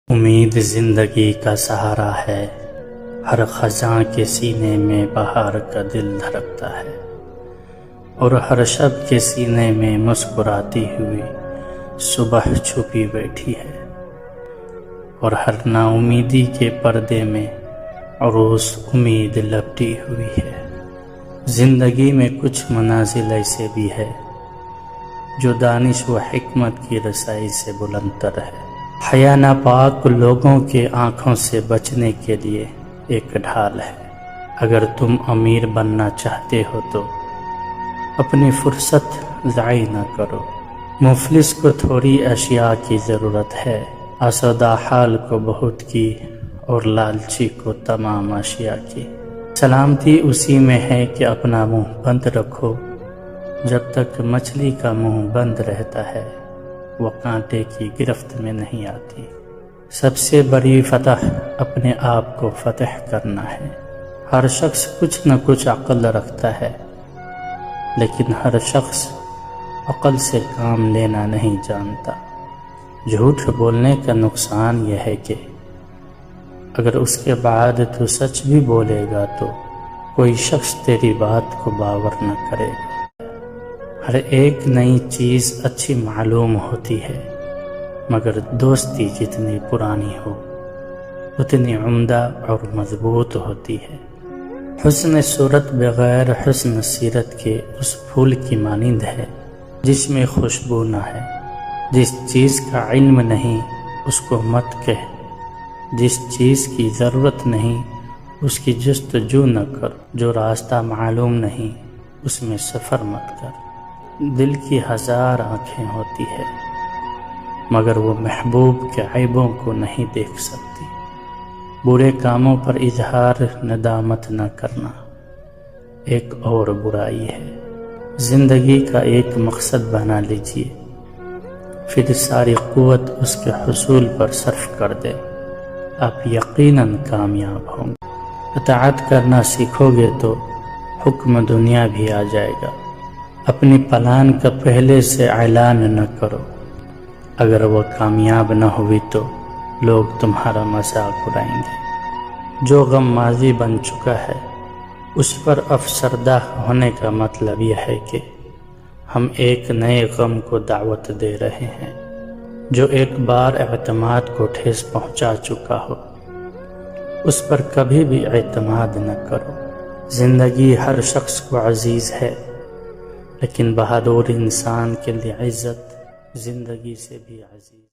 امید زندگی کا سہارا ہے، ہر خزاں کے سینے میں بہار کا دل دھڑکتا ہے، اور ہر شب کے سینے میں مسکراتی ہوئی صبح چھپی بیٹھی ہے، اور ہر نا امیدی کے پردے میں عروس امید لپٹی ہوئی ہے۔ زندگی میں کچھ منازل ایسے بھی ہے جو دانش و حکمت کی رسائی سے بلند تر ہے۔ حیا ناپاک لوگوں کے آنکھوں سے بچنے کے لیے ایک ڈھال ہے۔ اگر تم امیر بننا چاہتے ہو تو اپنی فرصت ضائع نہ کرو۔ مفلس کو تھوڑی اشیاء کی ضرورت ہے، آسودہ حال کو بہت کی، اور لالچی کو تمام اشیاء کی۔ سلامتی اسی میں ہے کہ اپنا منہ بند رکھو۔ جب تک مچھلی کا منہ بند رہتا ہے وہ کانٹے کی گرفت میں نہیں آتی۔ سب سے بڑی فتح اپنے آپ کو فتح کرنا ہے۔ ہر شخص کچھ نہ کچھ عقل رکھتا ہے، لیکن ہر شخص عقل سے کام لینا نہیں جانتا۔ جھوٹ بولنے کا نقصان یہ ہے کہ اگر اس کے بعد تو سچ بھی بولے گا تو کوئی شخص تیری بات کو باور نہ کرے گا۔ ہر ایک نئی چیز اچھی معلوم ہوتی ہے، مگر دوستی جتنی پرانی ہو اتنی عمدہ اور مضبوط ہوتی ہے۔ حسن صورت بغیر حسن سیرت کے اس پھول کی مانند ہے جس میں خوشبو نہ ہے۔ جس چیز کا علم نہیں اس کو مت کہہ، جس چیز کی ضرورت نہیں اس کی جستجو نہ کر، جو راستہ معلوم نہیں اس میں سفر مت کر۔ دل کی ہزار آنکھیں ہوتی ہے مگر وہ محبوب کے عیبوں کو نہیں دیکھ سکتی۔ برے کاموں پر اظہار ندامت نہ کرنا ایک اور برائی ہے۔ زندگی کا ایک مقصد بنا لیجئے، پھر ساری قوت اس کے حصول پر صرف کر دے، آپ یقیناً کامیاب ہوں گے۔ اطاعت کرنا سیکھو گے تو حکم دنیا بھی آ جائے گا۔ اپنی پلان کا پہلے سے اعلان نہ کرو، اگر وہ کامیاب نہ ہوئی تو لوگ تمہارا مذاق اڑائیں گے۔ جو غم ماضی بن چکا ہے اس پر افسردہ ہونے کا مطلب یہ ہے کہ ہم ایک نئے غم کو دعوت دے رہے ہیں۔ جو ایک بار اعتماد کو ٹھیس پہنچا چکا ہو اس پر کبھی بھی اعتماد نہ کرو۔ زندگی ہر شخص کو عزیز ہے، لیکن بہادر انسان کے لیے عزت زندگی سے بھی عزیز۔